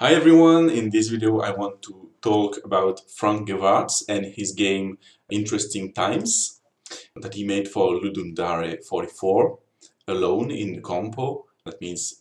Hi everyone, in this video I want to talk about Frank Gewardts and his game Interesting Times that he made for Ludum Dare 44 alone in the compo. That means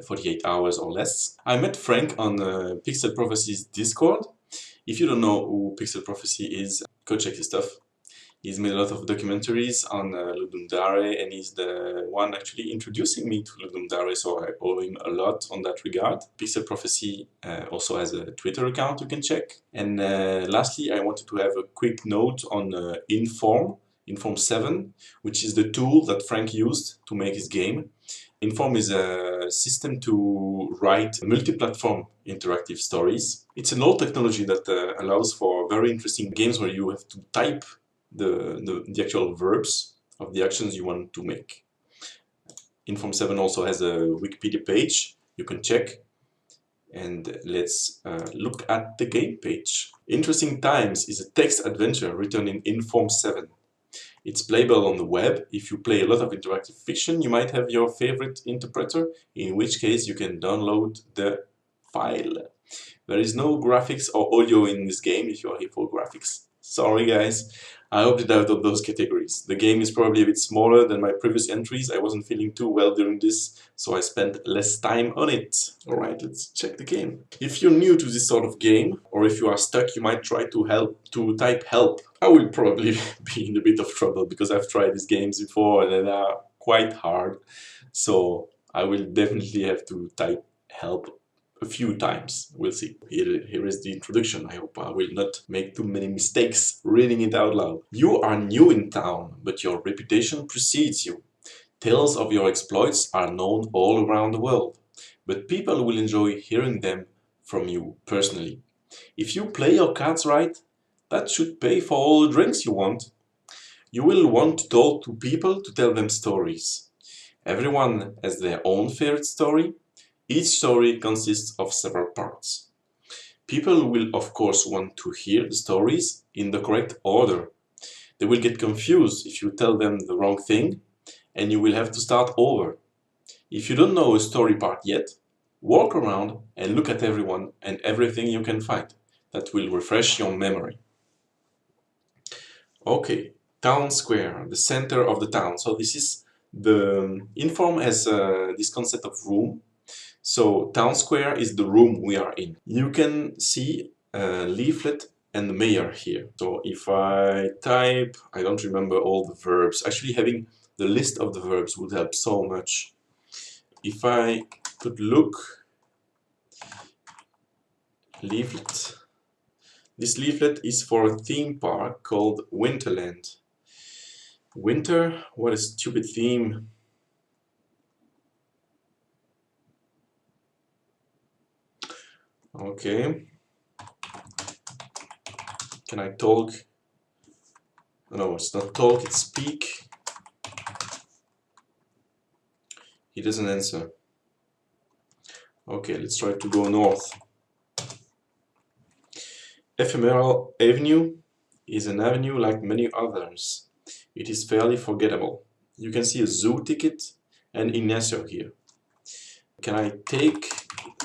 48 hours or less. I met Frank on Pixel Prophecy's Discord. If you don't know who Pixel Prophecy is, go check his stuff. He's made a lot of documentaries on Ludum Dare, and he's the one actually introducing me to Ludum Dare, so I owe him a lot on that regard. Pixel Prophecy also has a Twitter account you can check. And lastly, I wanted to have a quick note on Inform 7, which is the tool that Frank used to make his game. Inform is a system to write multi-platform interactive stories. It's an old technology that allows for very interesting games where you have to type the actual verbs of the actions you want to make. Inform 7 also has a Wikipedia page you can check, and let's look at the game page. Interesting Times is a text adventure written in Inform 7. It's playable on the web. If you play a lot of interactive fiction, you might have your favorite interpreter, in which case you can download the file. There is no graphics or audio in this game if you are here for graphics. Sorry guys, I opted out of those categories. The game is probably a bit smaller than my previous entries. I wasn't feeling too well during this, so I spent less time on it. Alright, let's check the game. If you're new to this sort of game, or if you are stuck, you might try to type help. I will probably be in a bit of trouble because I've tried these games before and they are quite hard. So I will definitely have to type help a few times. We'll see. Here is the introduction. I hope I will not make too many mistakes reading it out loud. You are new in town, but your reputation precedes you. Tales of your exploits are known all around the world, but people will enjoy hearing them from you personally. If you play your cards right, that should pay for all the drinks you want. You will want to talk to people to tell them stories. Everyone has their own favorite story. Each story consists of several parts. People will of course want to hear the stories in the correct order. They will get confused if you tell them the wrong thing, and you will have to start over. If you don't know a story part yet, walk around and look at everyone and everything you can find. That will refresh your memory. Okay, town square, the center of the town. So this is the Inform has this concept of room. So town square is the room we are in. You can see a leaflet and the mayor here. So if I type, I don't remember all the verbs. Actually having the list of the verbs would help so much. If I could look, leaflet. This leaflet is for a theme park called Winterland. Winter? What a stupid theme. Okay. Can I talk? No, it's not talk, it's speak. He doesn't answer. Okay, let's try to go north. Ephemeral Avenue is an avenue like many others. It is fairly forgettable. You can see a zoo ticket and Ignacio here. Can I take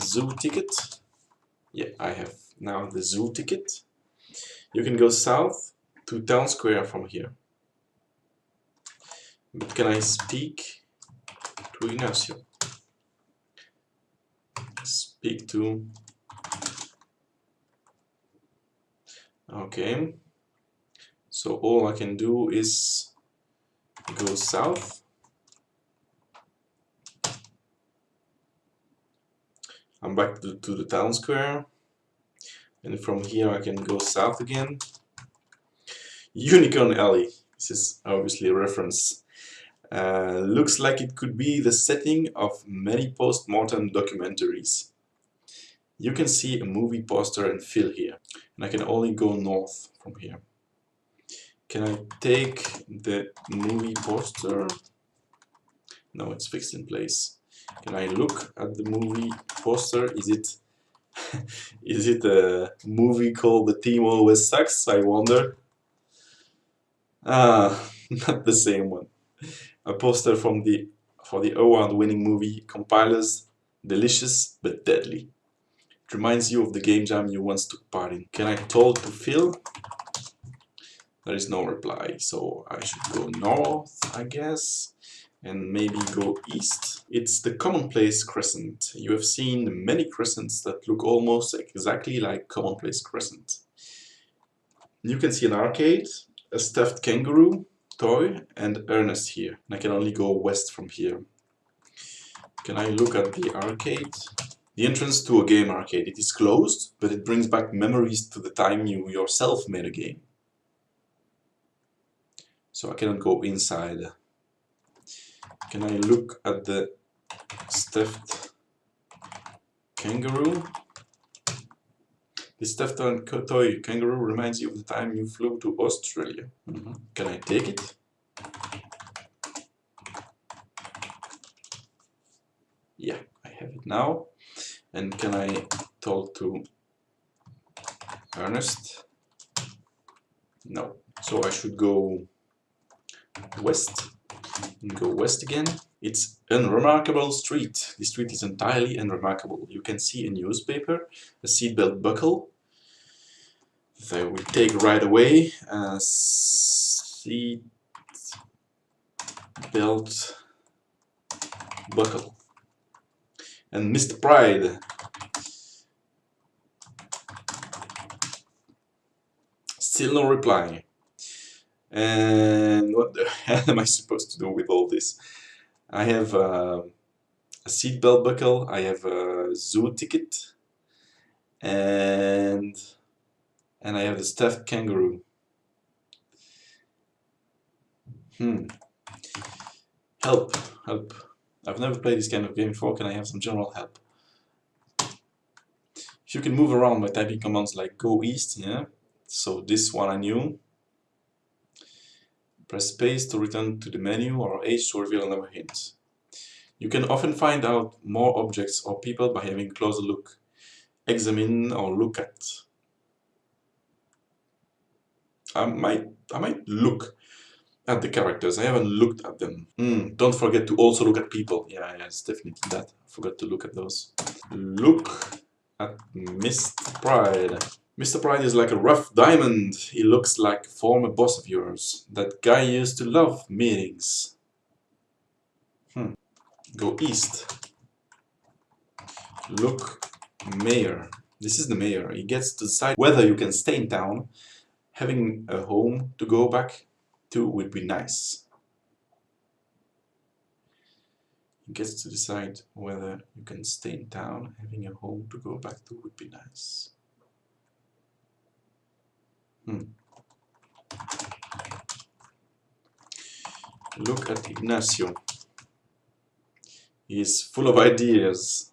zoo ticket? Yeah, I have now the zoo ticket. You can go south to town square from here. But can I speak to Ignacio? Speak to... Okay. So all I can do is go south. I'm back to the town square. And from here I can go south again. Unicorn Alley. This is obviously a reference. Looks like it could be the setting of many post-mortem documentaries. You can see a movie poster and fill here. And I can only go north from here. Can I take the movie poster? No, it's fixed in place. Can I look at the movie poster? Is it a movie called The Team Always Sucks? I wonder. Ah, not the same one. A poster for the award-winning movie Compilers, delicious but deadly. It reminds you of the game jam you once took part in. Can I talk to Phil? There is no reply, so I should go north, I guess, and maybe go east. It's the commonplace crescent. You have seen many crescents that look almost exactly like commonplace crescent. You can see an arcade, a stuffed kangaroo toy, and Ernest here. And I can only go west from here. Can I look at the arcade? The entrance to a game arcade. It is closed, but it brings back memories to the time you yourself made a game. So I cannot go inside. Can I look at the stuffed kangaroo? The stuffed toy kangaroo reminds you of the time you flew to Australia. Can I take it? Yeah, I have it now. And can I talk to Ernest? No. So I should go west and go west again. It's an unremarkable street. The street is entirely unremarkable. You can see a newspaper, a seatbelt buckle that I will take right away. Seatbelt buckle. And Mr. Pride. Still no reply. And what the hell am I supposed to do with all this? I have a seatbelt buckle, I have a zoo ticket, and I have the stuffed kangaroo. Help, help. I've never played this kind of game before. Can I have some general help? If you can move around by typing commands like go east, yeah. So this one I knew. Press space to return to the menu or H to reveal another hint. You can often find out more objects or people by having a closer look. Examine or look at. I might look at the characters. I haven't looked at them. Don't forget to also look at people. Yeah, it's definitely that. I forgot to look at those. Look at Mr. Pride. Mr. Pride is like a rough diamond. He looks like a former boss of yours. That guy used to love meetings. Go east. Look, mayor. This is the mayor. He gets to decide whether you can stay in town. Having a home to go back to would be nice. He gets to decide whether you can stay in town. Having a home to go back to would be nice. Look at Ignacio. He's full of ideas.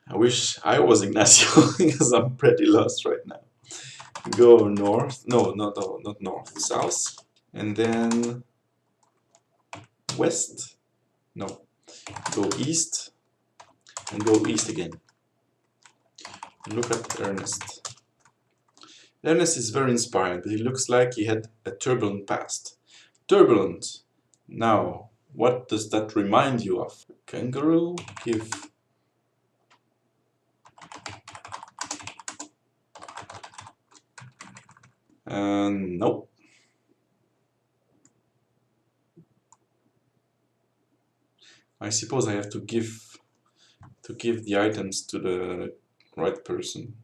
I wish I was Ignacio because I'm pretty lost right now. Go north. No, not north. South. And then west. No. Go east. And go east again. Look at Ernest. Ernest is very inspired, but he looks like he had a turbulent past. Turbulent. Now, what does that remind you of? Kangaroo? Give. Nope. I suppose I have to give the items to the right person.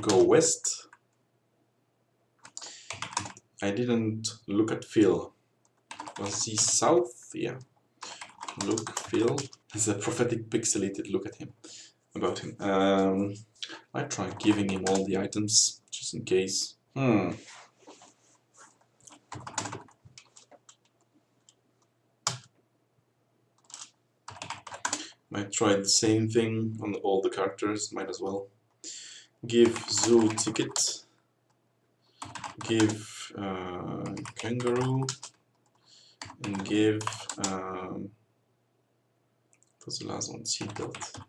Go west. I didn't look at Phil. Was he south? Yeah. Look, Phil. It's a prophetic pixelated look at him. About him. I try giving him all the items, just in case. Might try the same thing on all the characters, might as well. Give zoo ticket. Give kangaroo. And give was the last one? Seatbelt.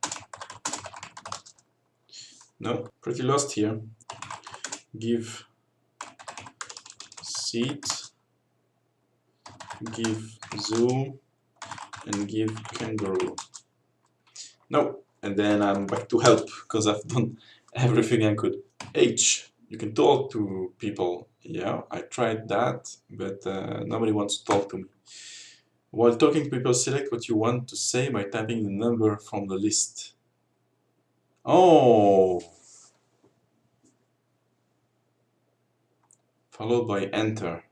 No, pretty lost here. Give seat, give zoo, and give kangaroo. No, and then I'm back to help because I've done everything I could. H, you can talk to people. Yeah, I tried that, but nobody wants to talk to me. While talking to people, select what you want to say by typing the number from the list. Oh! Followed by enter.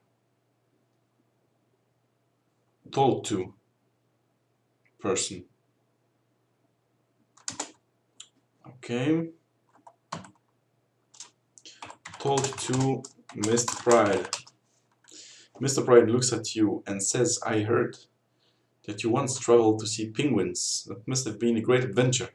Talk to person. Okay. Talk to Mr. Pride. Mr. Pride looks at you and says, I heard that you once traveled to see penguins. That must have been a great adventure.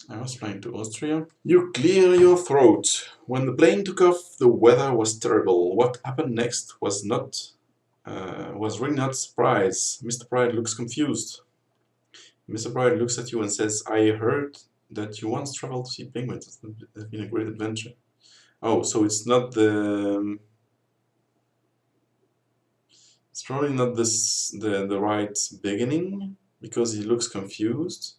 I was flying to Austria. You clear your throat. When the plane took off, the weather was terrible. What happened next was really not a surprise. Mr. Pride looks confused. Mr. Pride looks at you and says, I heard that you once traveled to see penguins. That must have been a great adventure. Oh, so it's not the... It's probably not the right beginning, because he looks confused.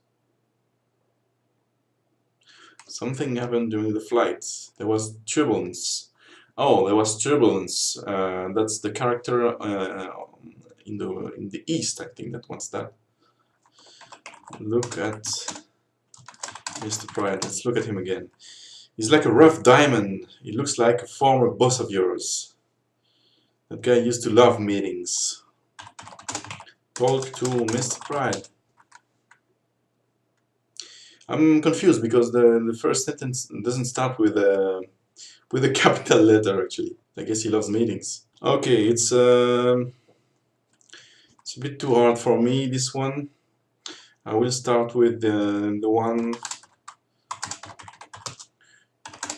Something happened during the flight. There was turbulence. Oh, there was turbulence. That's the character in the East, I think that wants that. Look at Mr. Pride. Let's look at him again. He's like a rough diamond. He looks like a former boss of yours. That guy used to love meetings. Talk to Mr. Pride. I'm confused because the first sentence doesn't start with a capital letter, actually. I guess he loves meetings. Okay, it's a bit too hard for me, this one. I will start with the one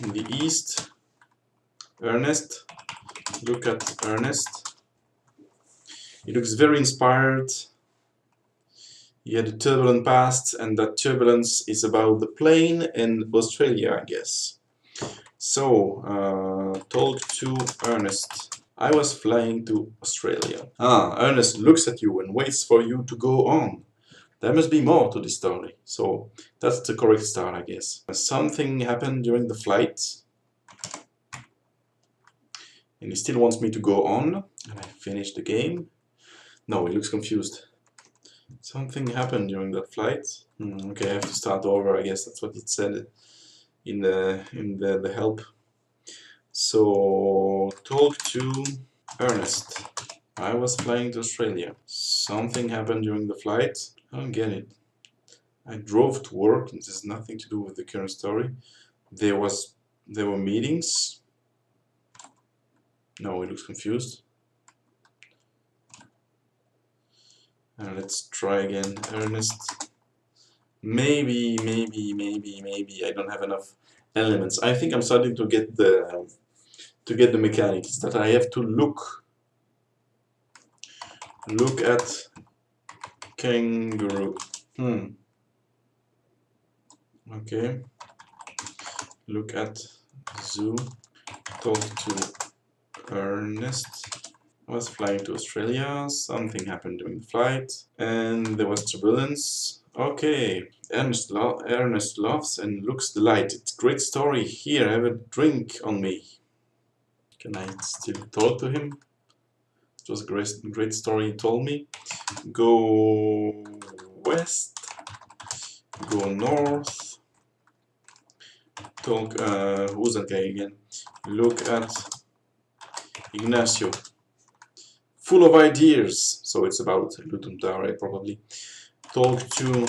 in the East. Ernest. Look at Ernest. He looks very inspired. He had a turbulent past, and that turbulence is about the plane in Australia, I guess. So, talk to Ernest. I was flying to Australia. Ernest looks at you and waits for you to go on. There must be more to the story. So, that's the correct start, I guess. Something happened during the flight. And he still wants me to go on. And I finish the game. No, he looks confused. Something happened during that flight. Okay, I have to start over. I guess that's what it said in the help. So, talk to Ernest. I was flying to Australia. Something happened during the flight. I don't get it. I drove to work, and this has nothing to do with the current story. There were meetings. No, he looks confused. Let's try again. Ernest. Maybe I don't have enough elements. I think I'm starting to get the mechanics that I have to look at kangaroo. Okay. Look at zoo. Talk to Ernest. I was flying to Australia. Something happened during the flight, and there was turbulence. Okay. Ernest laughs and looks delighted. Great story. Here, have a drink on me. Can I still talk to him? It was a great story he told me. Go west. Go north. Talk. Who's that guy again? Look at Ignacio. Full of ideas. So it's about Ludum probably. Talk to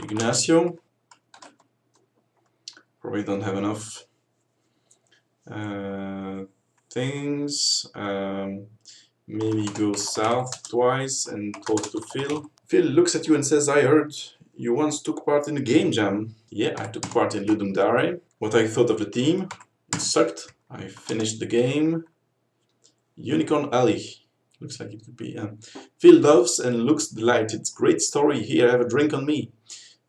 Ignacio. Probably don't have enough things. Maybe go south twice and talk to Phil. Phil looks at you and says, I heard you once took part in a game jam. Yeah, I took part in Ludum Dare. What I thought of the team? It sucked. I finished the game. Unicorn Alley. Looks like it could be. Phil loves and looks delighted. Great story. Here, have a drink on me.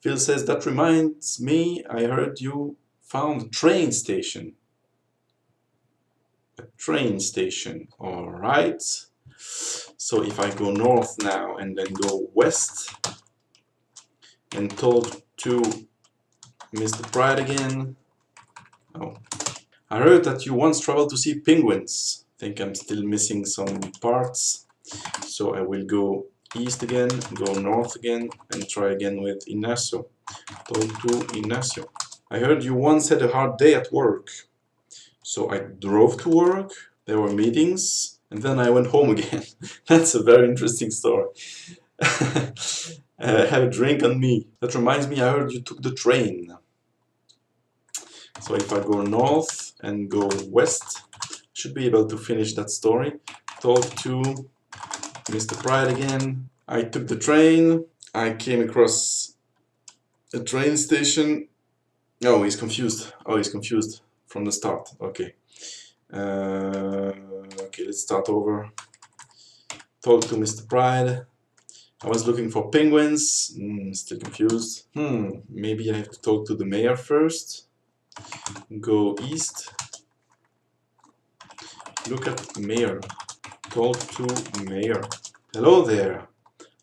Phil says, that reminds me, I heard you found a train station. A train station. Alright. So if I go north now and then go west and talk to Mr. Pride again. Oh. I heard that you once traveled to see penguins. I think I'm still missing some parts. So I will go east again, go north again, and try again with Ignacio. Talk to Ignacio. I heard you once had a hard day at work. So I drove to work, there were meetings, and then I went home again. That's a very interesting story. Have a drink on me. That reminds me, I heard you took the train. So if I go north and go west, should be able to finish that story. Talk to Mr. Pride again. I took the train. I came across a train station. Oh, he's confused. Oh, he's confused from the start. Okay. Okay, let's start over. Talk to Mr. Pride. I was looking for penguins. Still confused. Maybe I have to talk to the mayor first. Go east. Look at mayor. Talk to mayor. Hello there.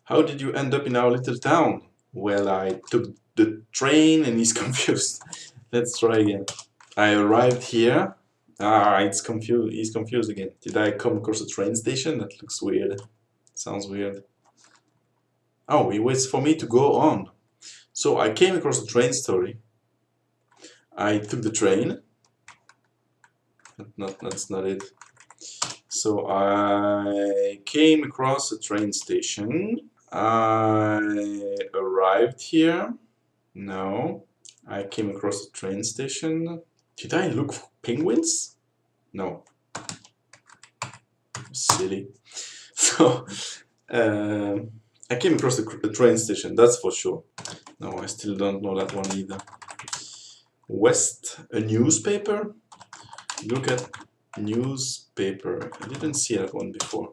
How did you end up in our little town? Well, I took the train and he's confused. Let's try again. I arrived here. It's confused. He's confused again. Did I come across a train station? That looks weird. Sounds weird. Oh, he waits for me to go on. So I came across a train story. I took the train. That's not it. So I came across a train station. I arrived here. No. I came across a train station. Did I look for penguins? No. Silly. So I came across the train station, that's for sure. No, I still don't know that one either. West, a newspaper? Look at newspaper. I didn't see that one before.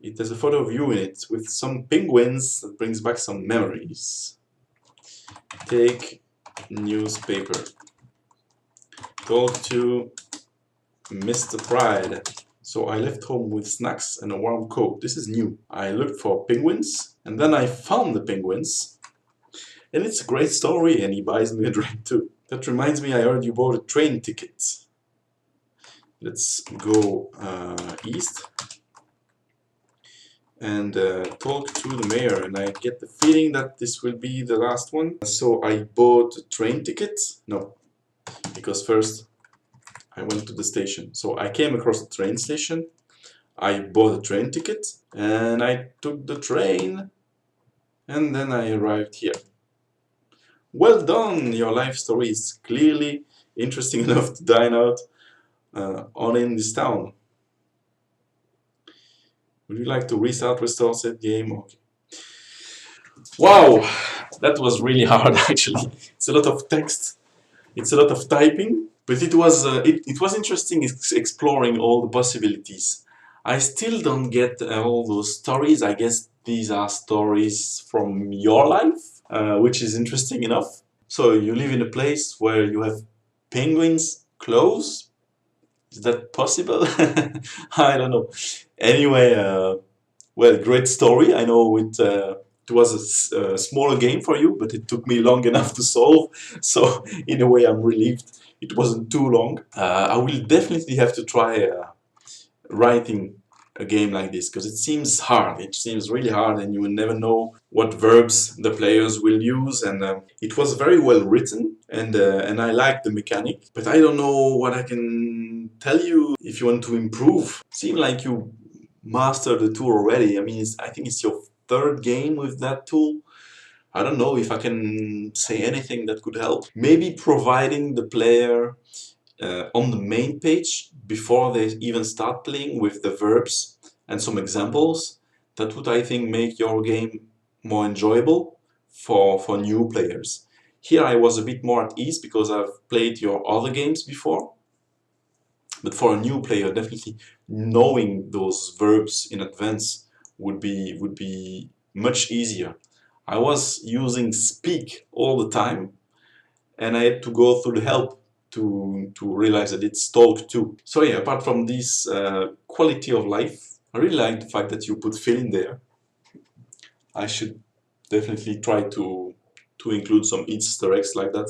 It has a photo of you in it with some penguins that brings back some memories. Take newspaper. Talk to Mr. Pride. So I left home with snacks and a warm coat. This is new. I looked for penguins and then I found the penguins. And it's a great story and he buys me a drink too. That reminds me, I heard you bought a train ticket. Let's go east and talk to the mayor, and I get the feeling that this will be the last one. So I bought a train ticket. No, because first I went to the station. So I came across the train station, I bought a train ticket, and I took the train, and then I arrived here. Well done! Your life story is clearly interesting enough to dine out on in this town. Would you like to restart, restore, set game? Okay. Wow! That was really hard actually. It's a lot of text. It's a lot of typing. But it was interesting exploring all the possibilities. I still don't get all those stories. I guess these are stories from your life, which is interesting enough. So you live in a place where you have penguins close. Is that possible? I don't know. Anyway, well, great story. I know it was a smaller game for you, but it took me long enough to solve. So in a way, I'm relieved it wasn't too long. I will definitely have to try writing a game like this because it seems hard. It seems really hard, and you will never know what verbs the players will use. And it was very well written, and I like the mechanic. But I don't know what I can tell you if you want to improve. Seems like you mastered the tool already. I mean, I think it's your third game with that tool. I don't know if I can say anything that could help. Maybe providing the player on the main page before they even start playing with the verbs and some examples. That would, I think, make your game more enjoyable for new players. Here I was a bit more at ease because I've played your other games before. But for a new player, definitely knowing those verbs in advance would be much easier. I was using speak all the time, and I had to go through the help to realize that it's talk too. So yeah, apart from this quality of life, I really like the fact that you put fill in there. I should definitely try to include some Easter eggs like that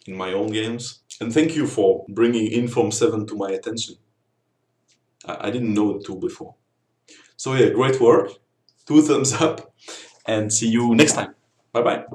in my own games. And thank you for bringing Inform 7 to my attention. I didn't know the tool before. So yeah, great work. 2 thumbs up, and see you next time. Bye bye.